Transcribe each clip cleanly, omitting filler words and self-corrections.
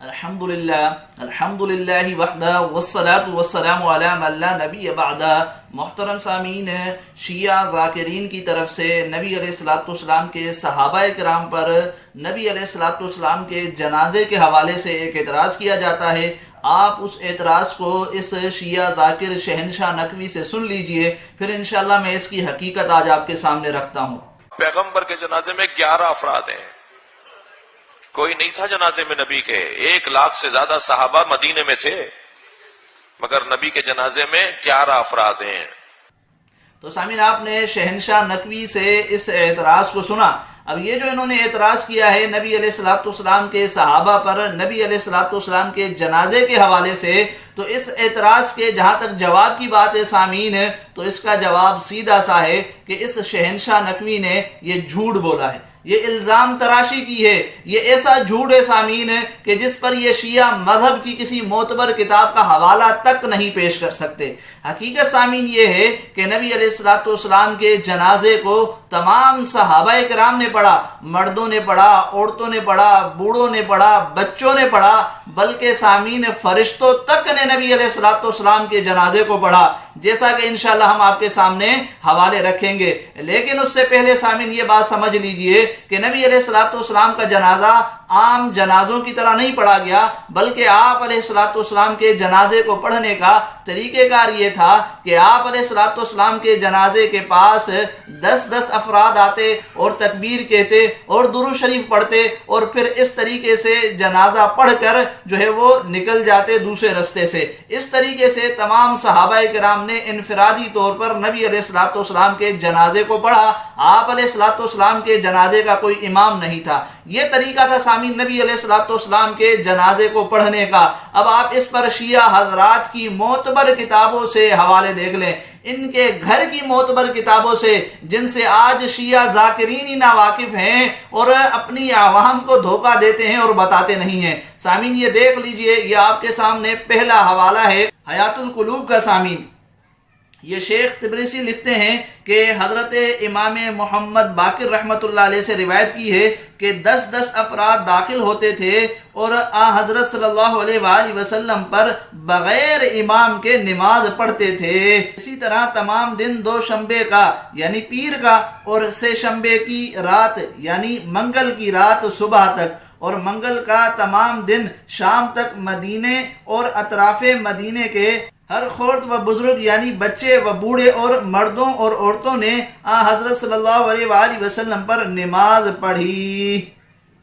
الحمدللہ وحدہ والصلاة والسلام علی من لا نبی بعدہ۔ محترم سامعین، شیعہ ذاکرین کی طرف سے نبی علیہ الصلوۃ والسلام کے صحابہ کرام پر نبی علیہ الصلوۃ والسلام کے جنازے کے حوالے سے ایک اعتراض کیا جاتا ہے۔ آپ اس اعتراض کو اس شیعہ ذاکر شہنشاہ نقوی سے سن لیجئے، پھر انشاءاللہ میں اس کی حقیقت آج آپ کے سامنے رکھتا ہوں۔ پیغمبر کے جنازے میں 11 افراد ہیں، کوئی نہیں تھا جنازے میں نبی کے۔ 1 لاکھ سے زیادہ صحابہ مدینے میں تھے، مگر نبی کے جنازے میں 11 افراد ہیں۔ تو سامعین، آپ نے شہنشاہ نقوی سے اس اعتراض کو سنا۔ اب یہ جو انہوں نے اعتراض کیا ہے نبی علیہ الصلوۃ والسلام کے صحابہ پر نبی علیہ الصلوۃ والسلام کے جنازے کے حوالے سے، تو اس اعتراض کے جہاں تک جواب کی بات ہے سامعین، تو اس کا جواب سیدھا سا ہے کہ اس شہنشاہ نقوی نے یہ جھوٹ بولا ہے، یہ الزام تراشی کی ہے، یہ ایسا جھوٹ ہے سامعین کہ جس پر یہ شیعہ مذہب کی کسی معتبر کتاب کا حوالہ تک نہیں پیش کر سکتے۔ حقیقت سامعین یہ ہے کہ نبی علیہ الصلوۃ والسلام کے جنازے کو تمام صحابہ کرام نے پڑھا، مردوں نے پڑھا، عورتوں نے پڑھا، بوڑھوں نے پڑھا، بچوں نے پڑھا، بلکہ سامعین فرشتوں تک نے نبی علیہ الصلوۃ والسلام کے جنازے کو پڑھا، جیسا کہ انشاءاللہ ہم آپ کے سامنے حوالے رکھیں گے۔ لیکن اس سے پہلے سامعین یہ بات سمجھ لیجئے کہ نبی علیہ الصلوۃ والسلام کا جنازہ عام جنازوں کی طرح نہیں پڑھا گیا، بلکہ آپ علیہ الصلوۃ والسلام کے جنازے کو پڑھنے کا طریقہ کار یہ تھا کہ آپ علیہ الصلوۃ والسلام کے جنازے کے پاس 10 افراد آتے اور تکبیر کہتے اور درود شریف پڑھتے، اور پھر اس طریقے سے جنازہ پڑھ کر جو ہے وہ نکل جاتے دوسرے رستے سے۔ اس طریقے سے تمام صحابہ کرام نے انفرادی طور پر نبی علیہ الصلوۃ والسلام کے جنازے کو پڑھا۔ آپ علیہ الصلوۃ والسلام کے جنازے کا کوئی امام نہیں تھا۔ یہ طریقہ تھا سامعین نبی علیہ الصلوۃ والسلام کے جنازے کو پڑھنے کا۔ اب آپ اس پر شیعہ حضرات کی معتبر کتابوں سے حوالے دیکھ لیں، ان کے گھر کی معتبر کتابوں سے، جن سے آج شیعہ ذاکرین ہی ناواقف ہیں اور اپنی عوام کو دھوکہ دیتے ہیں اور بتاتے نہیں ہیں۔ سامعین یہ دیکھ لیجئے، یہ آپ کے سامنے پہلا حوالہ ہے حیات القلوب کا۔ سامعین یہ شیخ تبریسی لکھتے ہیں کہ حضرت امام محمد باقر رحمۃ اللہ علیہ سے روایت کی ہے کہ 10 افراد داخل ہوتے تھے اور حضرت صلی اللہ علیہ وآلہ وسلم پر بغیر امام کے نماز پڑھتے تھے۔ اسی طرح تمام دن 2 شنبے کا یعنی پیر کا اور 3 شنبے کی رات یعنی منگل کی رات صبح تک، اور منگل کا تمام دن شام تک مدینے اور اطراف مدینے کے ہر خرد و بزرگ یعنی بچے و بوڑھے اور مردوں اور عورتوں نے حضرت صلی اللہ علیہ وآلہ وسلم پر نماز پڑھی۔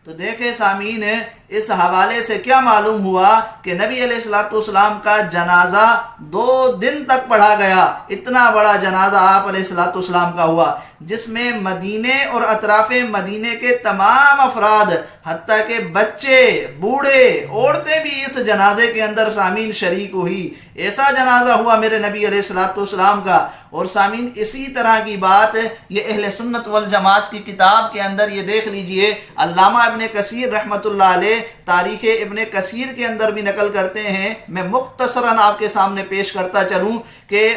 تو دیکھیں سامعین، اس حوالے سے کیا معلوم ہوا کہ نبی علیہ الصلوۃ والسلام کا جنازہ 2 دن تک پڑھا گیا۔ اتنا بڑا جنازہ آپ علیہ الصلوۃ والسلام کا ہوا، جس میں مدینے اور اطراف مدینے کے تمام افراد، حتیٰ کہ بچے، بوڑھے، عورتیں بھی اس جنازے کے اندر سامعین شریک ہوئی۔ ایسا جنازہ ہوا میرے نبی علیہ الصلوۃ والسلام کا۔ اور سامعین اسی طرح کی بات یہ اہل سنت والجماعت کی کتاب کے اندر یہ دیکھ لیجئے، علامہ ابن کثیر رحمۃ اللہ علیہ تاریخ ابن کثیر کے اندر بھی نقل کرتے ہیں۔ میں مختصراً آپ کے سامنے پیش کرتا چلوں کہ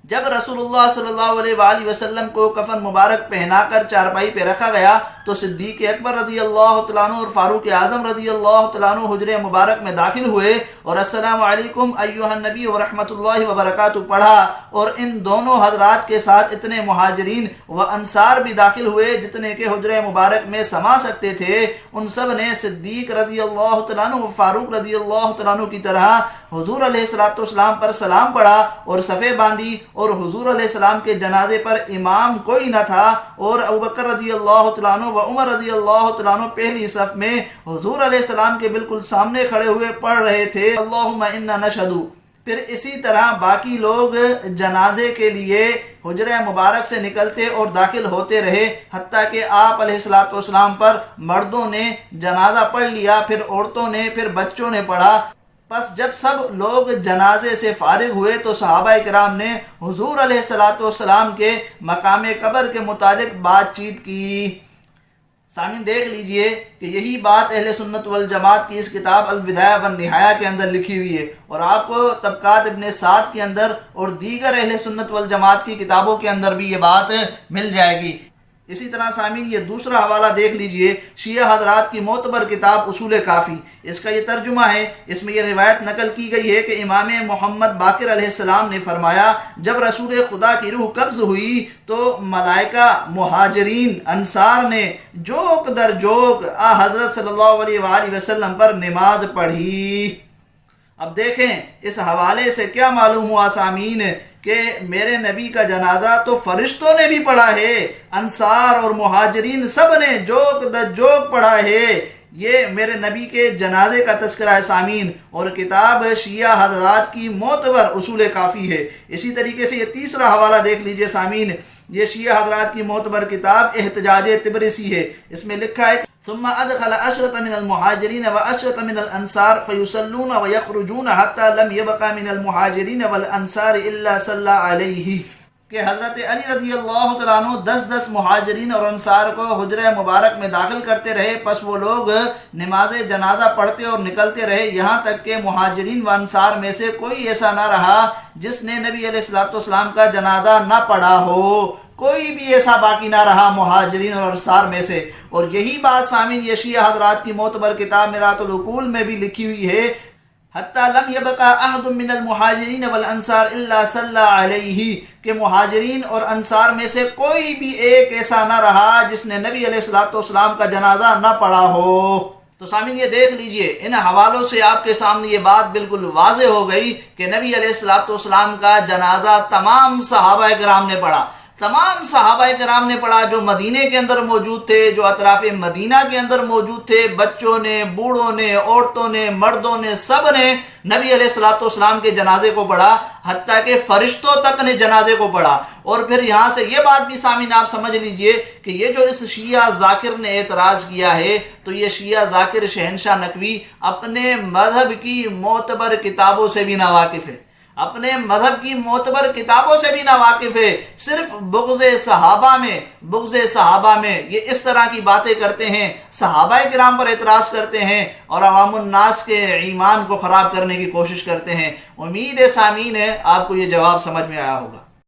جب رسول اللہ صلی اللہ علیہ وآلہ وسلم کو کفن مبارک پہنا کر چارپائی پہ رکھا گیا تو صدیق اکبر رضی اللہ تعالیٰ عنہ اور فاروق اعظم رضی اللہ تعالیٰ عنہ حجرہ مبارک میں داخل ہوئے اور السلام علیکم ایھا النبی ورحمۃ اللہ وبرکاتہ پڑھا، اور ان دونوں حضرات کے ساتھ اتنے مہاجرین و انصار بھی داخل ہوئے جتنے کہ حجرہ مبارک میں سما سکتے تھے۔ ان سب نے صدیق رضی اللہ تعالیٰ عنہ و فاروق رضی اللہ تعالیٰ عنہ کی طرح حضور علیہ الصلوۃ والسلام پر سلام پڑھا اور صفیں باندھی، اور حضور علیہ السلام کے جنازے پر امام کوئی نہ تھا، اور ابوبکر رضی اللہ تعالیٰ عنہ و عمر رضی اللہ تعالیٰ عنہ پہلی صف میں حضور علیہ السلام کے بالکل سامنے کھڑے ہوئے پڑھ رہے تھے اللہم انا نشہد۔ پھر اسی طرح باقی لوگ جنازے کے لیے حجرہ مبارک سے نکلتے اور داخل ہوتے رہے، حتیٰ کہ آپ علیہ الصلوۃ والسلام پر مردوں نے جنازہ پڑھ لیا، پھر عورتوں نے، پھر بچوں نے پڑھا۔ پس جب سب لوگ جنازے سے فارغ ہوئے تو صحابہ کرام نے حضور علیہ الصلوۃ والسلام کے مقام قبر کے متعلق بات چیت کی۔ سامعین دیکھ لیجئے کہ یہی بات اہل سنت والجماعت کی اس کتاب البدایہ والنہایہ کے اندر لکھی ہوئی ہے، اور آپ کو طبقات ابن سعد کے اندر اور دیگر اہل سنت والجماعت کی کتابوں کے اندر بھی یہ بات مل جائے گی۔ اسی طرح سامعین یہ دوسرا حوالہ دیکھ لیجئے، شیعہ حضرات کی معتبر کتاب اصول کافی، اس کا یہ ترجمہ ہے۔ اس میں یہ روایت نقل کی گئی ہے کہ امام محمد باقر علیہ السلام نے فرمایا، جب رسول خدا کی روح قبض ہوئی تو ملائکہ مہاجرین انصار نے جوک در جوک حضرت صلی اللہ علیہ وآلہ وسلم پر نماز پڑھی۔ اب دیکھیں اس حوالے سے کیا معلوم ہوا سامعین کہ میرے نبی کا جنازہ تو فرشتوں نے بھی پڑھا ہے، انصار اور مہاجرین سب نے جوک در جوک پڑھا ہے۔ یہ میرے نبی کے جنازے کا تذکرہ ہے سامعین، اور کتاب شیعہ حضرات کی معتبر اصول کافی ہے۔ اسی طریقے سے یہ تیسرا حوالہ دیکھ لیجئے سامعین، یہ شیعہ حضرات کی معتبر کتاب احتجاج تبرسی ہے۔ اس میں لکھا ہے ثم ادخل عشرة من المهاجرين وعشرة من الانصار فيصلون ويخرجون حتى لم يبقى من المهاجرين والانصار الا صلى عليه، کہ حضرت علی رضی اللہ تعالیٰ عنہ 10 مہاجرین اور انصار کو حجرہ مبارک میں داخل کرتے رہے، پس وہ لوگ نماز جنازہ پڑھتے اور نکلتے رہے، یہاں تک کہ مہاجرین و انصار میں سے کوئی ایسا نہ رہا جس نے نبی علیہ السلام کا جنازہ نہ پڑھا ہو، کوئی بھی ایسا باقی نہ رہا مہاجرین اور انصار میں سے۔ اور یہی بات سامعین یہ شیعہ حضرات کی معتبر کتاب میرات العقول میں بھی لکھی ہوئی ہے، حتی لم یبقى احد من المہاجرین والانصار الا صلی علیہ، کہ مہاجرین اور انصار میں سے کوئی بھی ایک ایسا نہ رہا جس نے نبی علیہ السلام کا جنازہ نہ پڑھا ہو۔ تو سامعین یہ دیکھ لیجئے، ان حوالوں سے آپ کے سامنے یہ بات بالکل واضح ہو گئی کہ نبی علیہ السلام کا جنازہ تمام صحابہ کرام نے پڑھا، تمام صحابہ کرام نے پڑھا، جو مدینے کے اندر موجود تھے، جو اطراف مدینہ کے اندر موجود تھے، بچوں نے، بوڑھوں نے، عورتوں نے، مردوں نے، سب نے نبی علیہ السلام کے جنازے کو پڑھا، حتیٰ کہ فرشتوں تک نے جنازے کو پڑھا۔ اور پھر یہاں سے یہ بات بھی سامعین آپ سمجھ لیجئے کہ یہ جو اس شیعہ ذاکر نے اعتراض کیا ہے، تو یہ شیعہ ذاکر شہنشاہ نقوی اپنے مذہب کی معتبر کتابوں سے بھی ناواقف ہے، اپنے مذہب کی معتبر کتابوں سے بھی ناواقف ہے، صرف بغض صحابہ میں یہ اس طرح کی باتیں کرتے ہیں، صحابہ کرام پر اعتراض کرتے ہیں اور عوام الناس کے ایمان کو خراب کرنے کی کوشش کرتے ہیں۔ امید ہے سامعین ہے آپ کو یہ جواب سمجھ میں آیا ہوگا۔